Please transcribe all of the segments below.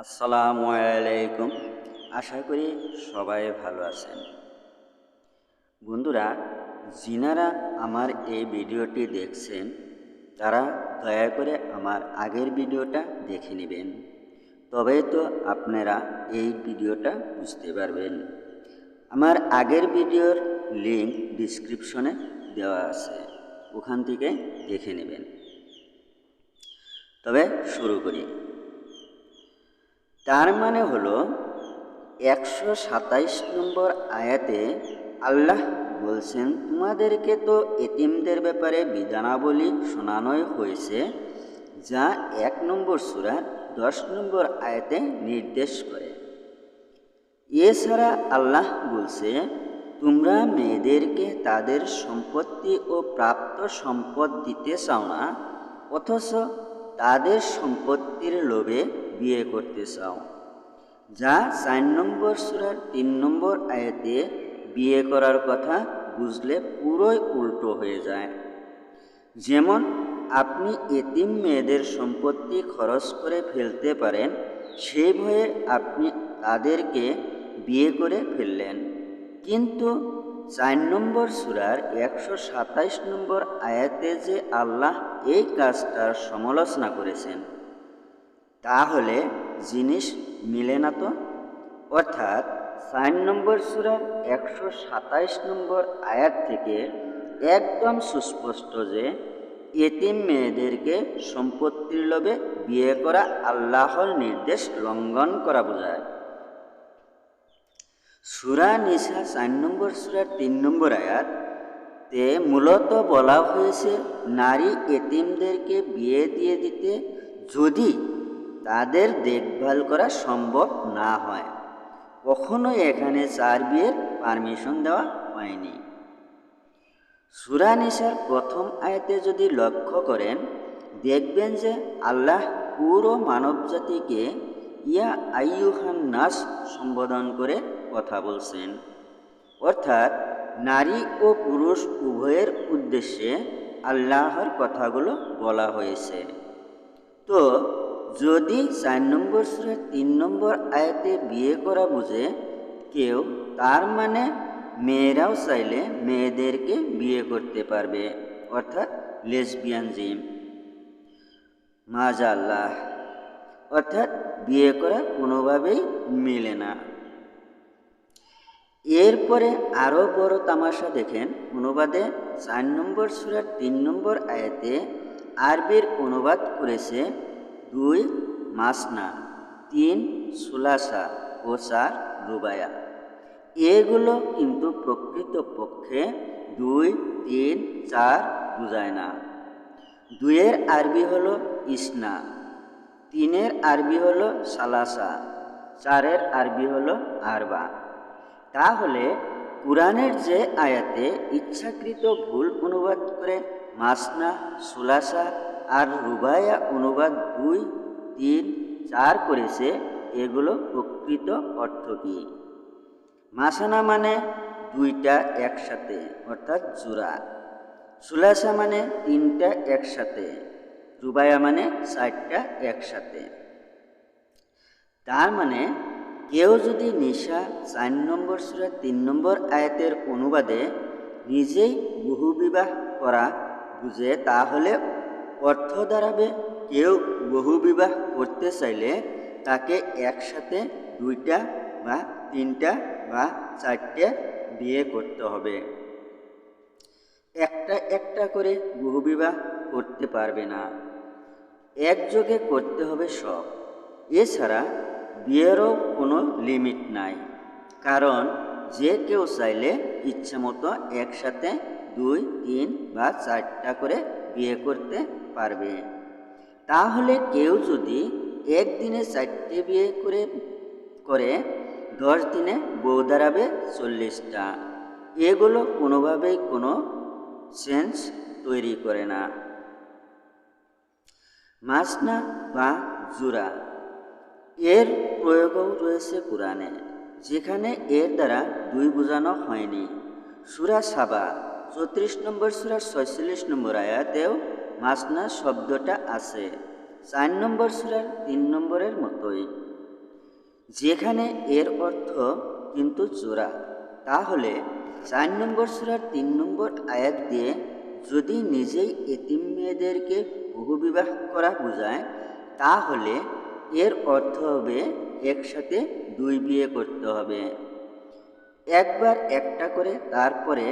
আসসালামু আলাইকুম। আশা করি সবাই ভালো আছেন। বন্ধুরা, যিনারা আমার এই ভিডিওটি দেখছেন তারা দয়া করে আমার আগের ভিডিওটা দেখে নেবেন, তবেই তো আপনারা এই ভিডিওটা বুঝতে পারবেন। আমার আগের ভিডিওর লিঙ্ক ডিসক্রিপশনে দেওয়া আছে, ওখান থেকে দেখে নেবেন। তবে শুরু করি। তার মানে হলো 127 নম্বর আয়াতে আল্লাহ বলছেন, তোমাদেরকে তো এতিমদের ব্যাপারে বিধানাবলী শোনানোই হয়েছে, যা 1 নম্বর সূরার 10 নম্বর আয়াতে নির্দেশ করে। এছাড়া আল্লাহ বলছে, তোমরা মেয়েদেরকে তাদের সম্পত্তি ও প্রাপ্ত সম্পদ দিতে চাও না, অথচ তাদের সম্পত্তির লোভে বিয়ে করতে চাও, যা 4 নম্বর সূরার 3 নম্বর আয়াতে বিয়ে করার কথা বুঝলে পুরোই উল্টো হয়ে যায়। যেমন আপনি এতিম মেয়েদের সম্পত্তি খরচ করে ফেলতে পারেন, সেই ভয়ে আপনি তাদেরকে বিয়ে করে ফেললেন, কিন্তু 4 নম্বর সূরার 127 নম্বর আয়াতে যে আল্লাহ এই কাজটার সমালোচনা করেছেন, তাহলে জিনিস মিলে না তো। অর্থাৎ 4 নম্বর সূরার 127 নম্বর আয়াত থেকে একদম সুস্পষ্ট যে এতিম মেয়েদেরকে সম্পত্তির লোভে বিয়ে করা আল্লাহর নির্দেশ লঙ্ঘন করা বোঝায়। সূরা নিসা 4 নম্বর সূরার 3 নম্বর আয়াতে মূলত বলা হয়েছে, নারী এতিমদেরকে বিয়ে দিয়ে দিতে যদি তাদের দেখভাল করা সম্ভব না হয়। কখনোই এখানে 4 বিয়ের পারমিশন দেওয়া হয়নি। সূরা নিসার প্রথম আয়াতে যদি লক্ষ্য করেন, দেখবেন যে আল্লাহ পুরো মানবজাতিকে ইয়া আইয়ুহান নাস সম্বোধন করে কথা বলছেন। অর্থাৎ নারী ও পুরুষ উভয়ের উদ্দেশ্যে আল্লাহর কথাগুলো বলা হয়েছে। তো যদি 4 নম্বর সূরার 3 নম্বর আয়াতে বিয়ে করা বুঝে কেউ, তার মানে মেয়েরাও চাইলে মেয়েদেরকে বিয়ে করতে পারবে, অর্থাৎ লেসবিয়ানজিম। মাজাল্লাহ, অর্থাৎ বিয়ে করা কোনোভাবেই মেলে না। এরপরে আরও বড় তামাশা দেখেন, অনুবাদে 4 নম্বর সূরার 3 নম্বর আয়াতে আরবির অনুবাদ করেছে 2 মাসনা, 3 সুলাসা ও 4 রুবায়া। এগুলো কিন্তু প্রকৃতপক্ষে 2, 3, 4 বোঝায় না। 2-এর আরবি হলো ইসনা, 3-এর আরবি হলো সালাসা, 4-এর আরবি হলো আরবা। তাহলে কুরআনের যে আয়াতে ইচ্ছাকৃত ভুল অনুবাদ করে মাসনা, সুলাসা আর রুবায়া অনুবাদ 2, 3, 4 করেছে, এগুলো প্রকৃত অর্থ কী? মাসানা মানে 2টা একসাথে, অর্থাৎ জোড়া। সুলাসা মানে 3টা একসাথে। রুবায়া মানে 4টা একসাথে। তার মানে কেউ যদি নিসা 4 নম্বর সূরার 3 নম্বর আয়াতের অনুবাদে নিজেই বহুবিবাহ করা বুঝে, তাহলে অর্থ দাঁড়াবে কেউ বহুবিবাহ করতে চাইলে তাকে একসাথে 2টা বা 3টা বা 4টে বিয়ে করতে হবে। একটা একটা করে বহুবিবাহ করতে পারবে না, একযোগে করতে হবে সব। এছাড়া বিয়েরও কোনো লিমিট নাই, কারণ যে কেউ চাইলে ইচ্ছামতো একসাথে 2, 3 বা 4টা করে বিয়ে করতে পারবে। তাহলে কেউ যদি একদিনে 4টে বিয়ে করে 10 দিনে বউ দাঁড়াবে 40টা। এগুলো কোনোভাবেই কোনো সেন্স তৈরি করে না। মাসনা বা জোড়া, এর প্রয়োগও রয়েছে কুরআনে, যেখানে এর দ্বারা 2 বোঝানো হয়নি। সূরা সাবা 34 নম্বর সূরার 46 নম্বর আয়াতেও মাসনা শব্দটা আছে, 4 নম্বর সূরার 3 নম্বরের মতোই। যেখানে এর অর্থ কিন্তু জোড়া। তাহলে 4 নম্বর সূরার 3 নম্বর আয়াত দিয়ে যদি নিজেই এতিম মেয়েদেরকে বহুবিবাহ করা বোঝায়, তাহলে এর অর্থ হবে একসাথে 2 বিয়ে করতে হবে। একবার একটা করে তারপরে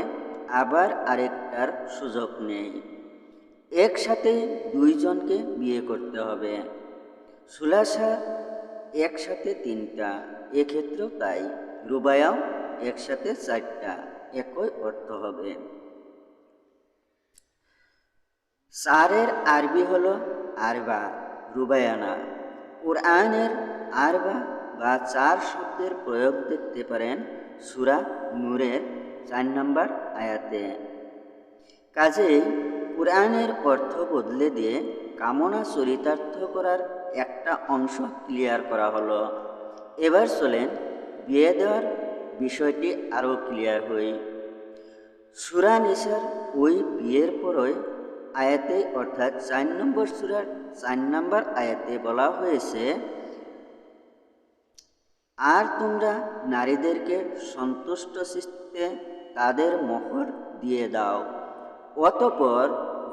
আবার আরেকটার সুযোগ নেই, একসাথে 2 জনকে বিয়ে করতে হবে। সুলাসা একসাথে 3টা, এক্ষেত্রেও তাই। রুবায়াও একসাথে 4টা, একই অর্থ হবে। 4-এর আরবি হলো আরবা, রুবায়ানা। কোরআনের আরবা বা 4 শব্দের প্রয়োগ দেখতে পারেন সূরা নূরের 4 নম্বর আয়াতে। কাজেই কোরআনের অর্থ বদলে দিয়ে কামনা চরিতার্থ করার একটা অংশ ক্লিয়ার করা হলো। এবার চলেন বিয়ে দেওয়ার বিষয়টি আরও ক্লিয়ার হই। সূরা নিসার ওই বিয়ের পরই আয়াতে অর্থাৎ 4 নম্বর সূরার 4 নম্বর আয়াতে বলা হয়েছে, আর তোমরা নারীদেরকে সন্তুষ্ট চিত্তে তাদের মোহর দিয়ে দাও, অতঃপর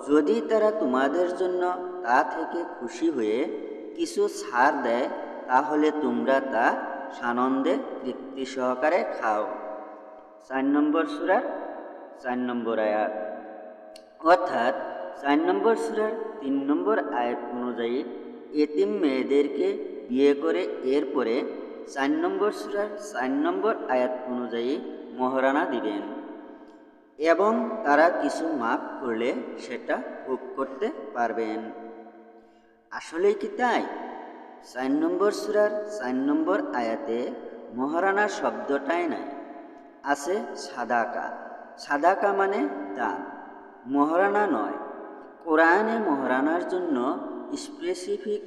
যদি তারা তোমাদের জন্য তা থেকে খুশি হয়ে কিছু ছাড় দেয়, তাহলে তোমরা তা সানন্দে তৃপ্তি সহকারে খাও। 4 নম্বর সূরার 4 নম্বর আয়াত। অর্থাৎ 4 নম্বর সূরার 3 নম্বর আয়াত অনুযায়ী এতিম মেয়েদেরকে বিয়ে করে এরপরে 4 নম্বর সূরার 4 নম্বর আয়াত অনুযায়ী মহারানা দিবেন এবং তারা কিছু মাফ করলে সেটা ভোগ করতে পারবেন। আসলেই কি তাই? 4 নম্বর সূরার 4 নম্বর আয়াতে মহারানা শব্দটাই নাই, আছে সাদাকা। সাদাকা মানে দান, মহারানা নয়। কোরআনে মহারানার জন্য স্পেসিফিক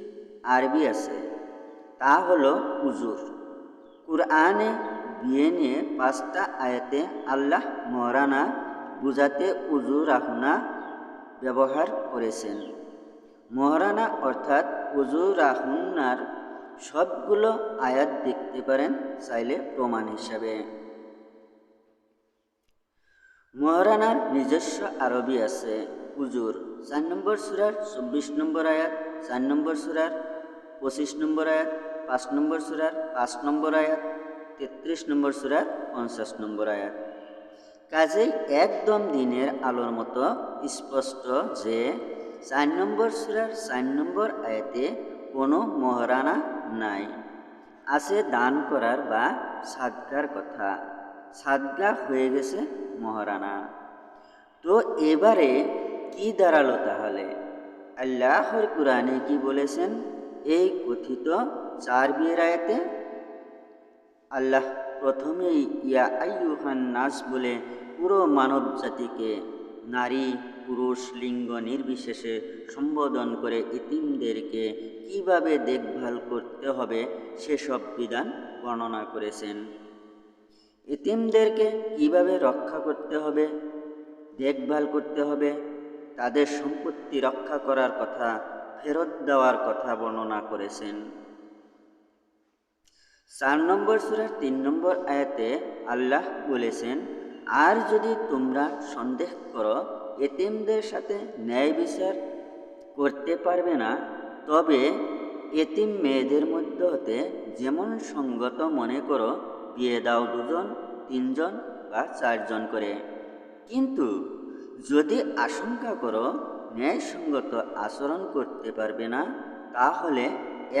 আরবি আছে, তা হলো উজুর। কোরআনে বিয়ে নিয়ে 5টা আয়াতে আল্লাহ মহারানা বুঝাতে উজুরাহুনা ব্যবহার করেছেন। মহারানা অর্থাৎ উজুরাহুন্নার সবগুলো আয়াত দেখতে পারেন চাইলে প্রমাণ হিসাবে। মহারানার নিজস্ব আরবি আছে উজুর। 4 নম্বর সূরার 24 নম্বর আয়াত, 4 নম্বর সূরার 25 নম্বর আয়াত, 5 নম্বর সূরার 5 নম্বর আয়াত, 33 নম্বর সূরার 50 নম্বর আয়াত। কাজেই একদম দিনের আলোর মতো স্পষ্ট যে 4 নম্বর সূরার 4 নম্বর আয়াতে কোনো মহারানা নাই, আছে দান করার বা সাদগার কথা। সাদগা হয়ে গেছে মহারানা। তো এবারে কি দাঁড়ালো তাহলে? আল্লাহর কোরআনে কি বলেছেন এই কথিত 4 বিয়ের আয়াতে? আল্লাহ প্রথমেই ইয়া আইয়ুহান নাস বলে পুরো মানব জাতিকে নারী পুরুষ লিঙ্গ নির্বিশেষে সম্বোধন করে এতিমদেরকে কিভাবে দেখভাল করতে হবে সেসব বিধান বর্ণনা করেছেন। এতিমদেরকে কিভাবে রক্ষা করতে হবে, দেখভাল করতে হবে, তাদের সম্পত্তি রক্ষা করার কথা, ফেরত দেওয়ার কথা বর্ণনা করেছেন। 4 নম্বর সূরার 3 নম্বর আয়াতে আল্লাহ বলেছেন, আর যদি তোমরা সন্দেহ করো এতিমদের সাথে ন্যায় বিচার করতে পারবে না, তবে এতিম মেয়েদের মধ্য হতে যেমন সঙ্গত মনে করো বিয়ে দাও 2 জন 3 জন বা 4 জন করে। কিন্তু যদি আশঙ্কা করো ন্যায়সঙ্গত আচরণ করতে পারবে না, তাহলে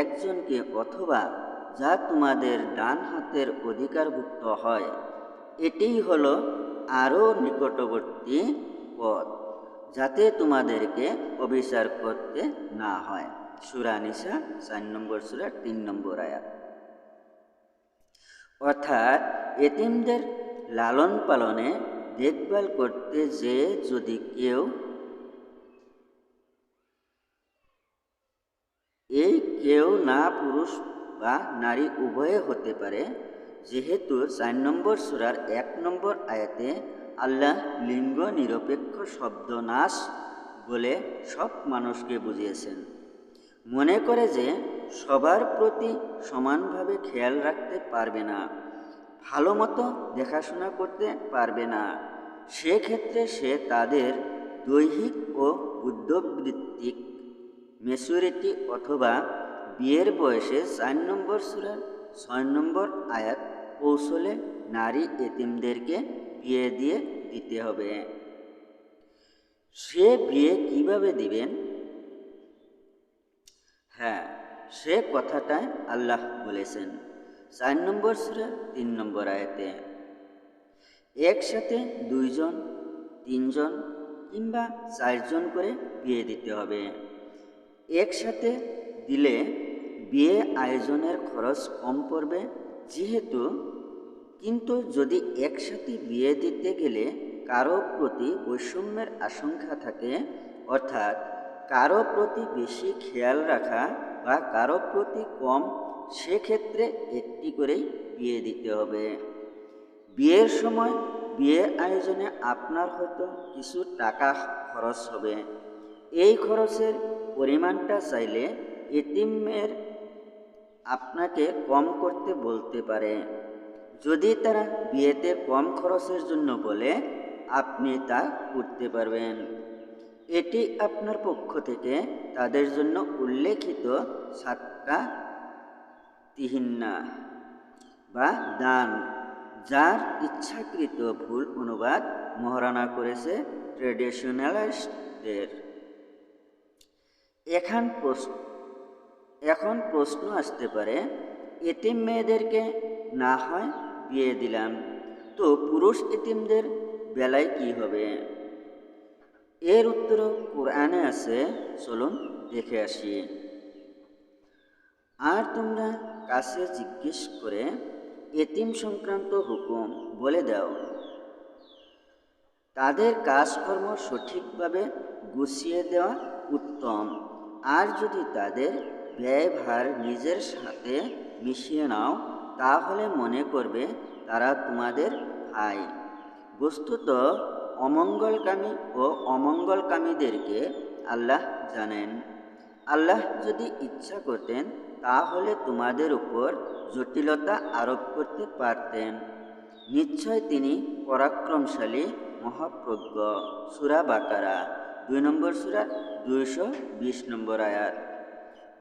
একজনকে অথবা যা তোমাদের ডান হাতের অধিকারভুক্ত হয়, এটিই হলো আরও নিকটবর্তী পথ, যাতে তোমাদেরকে অবিচার করতে না হয়। সূরা নিসা 4 নম্বর সূরার 3 নম্বর আয়াত। অর্থাৎ এতিমদের লালন পালনে দেখভাল করতে যে যদি কেউ না পুরুষ বা নারী উভয়ে হতে পারে, যেহেতু 4 নম্বর সূরার 1 নম্বর আয়াতে আল্লাহ লিঙ্গ নিরপেক্ষ শব্দ নাশ বলে সব মানুষকে বুঝিয়েছেন। মনে করে যে সবার প্রতি সমানভাবে খেয়াল রাখতে পারবে না, ভালো মতো দেখাশোনা করতে পারবে না। সেক্ষেত্রে সে তাদের দৈহিক ও বুদ্ধিবৃত্তিক ম্যাচুরিটি অথবা বিয়ের বয়সে 4 নম্বর সূরার 6 নম্বর আয়াত পৌঁছলে নারী এতিমদেরকে বিয়ে দিয়ে দিতে হবে। সে বিয়ে কিভাবে দিবেন? হ্যাঁ, সে কথাটাই আল্লাহ বলেছেন 4 নম্বর সূরার 3 নম্বর আয়াতে। একসাথে 2 জন, 3 জন কিংবা 4 জন করে বিয়ে দিতে হবে। একসাথে দিলে বিয়ে আয়োজনের খরচ কম পড়বে যেহেতু, কিন্তু যদি একসাথে বিয়ে দিতে গেলে কারো প্রতি বৈষম্যের আশঙ্কা থাকে, অর্থাৎ কারো প্রতি বেশি খেয়াল রাখা বা কারো প্রতি কম, সেক্ষেত্রে একটি করেই বিয়ে দিতে হবে। বিয়ের সময় বিয়ে আয়োজনে আপনার হয়তো কিছু টাকা খরচ হবে। এই খরচের পরিমাণটা চাইলে এতিমের আপনাকে কম করতে বলতে পারে। যদি তারা বিয়েতে কম খরচের জন্য বলে, আপনি তা করতে পারবেন। এটি আপনার পক্ষ থেকে তাদের জন্য উল্লেখিত সাদকা তিহিন্না বা দান, যার ইচ্ছাকৃত ভুল অনুবাদ মহারানা করেছে ট্রেডিশনালিস্টদের। এখন প্রশ্ন আসতে পারে, এতিম মেয়েদেরকে না হয় বিয়ে দিলাম, তো পুরুষ এতিমদের বেলায় কি হবে? এর উত্তর কোরআনে আছে, চলুন দেখে আসি। আর তোমরা কাছে জিজ্ঞেস করে এতিম সংক্রান্ত হুকুম বলে দাও। তাদের কাজকর্ম সঠিকভাবে গুছিয়ে দেওয়া উত্তম। আর যদি তাদের ব্যয়ভার নিজের সাথে মিশিয়ে নাও, তাহলে মনে করবে তারা তোমাদের ভাই। বস্তুত অমঙ্গলকামী ও অমঙ্গলকামীদেরকে আল্লাহ জানেন। আল্লাহ যদি ইচ্ছা করতেন তাহলে তোমাদের উপর জটিলতা আরোপ করতে পারতেন। নিশ্চয় তিনি পরাক্রমশালী, মহাপ্রজ্ঞ। সূরা বাকারা 2 নম্বর সূরা 220 নম্বর আয়াত।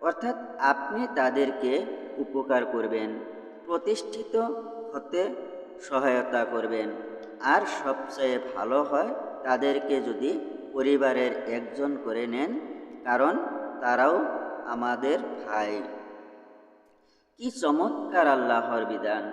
অর্থাৎ আপনি তাদেরকে উপকার করবেন, প্রতিষ্ঠিত হতে সহায়তা করবেন। আর সবচেয়ে ভালো হয় তাদেরকে যদি পরিবারের একজন করে নেন, কারণ তারাও আমাদের ভাই। কি চমৎকার আল্লাহর বিধান!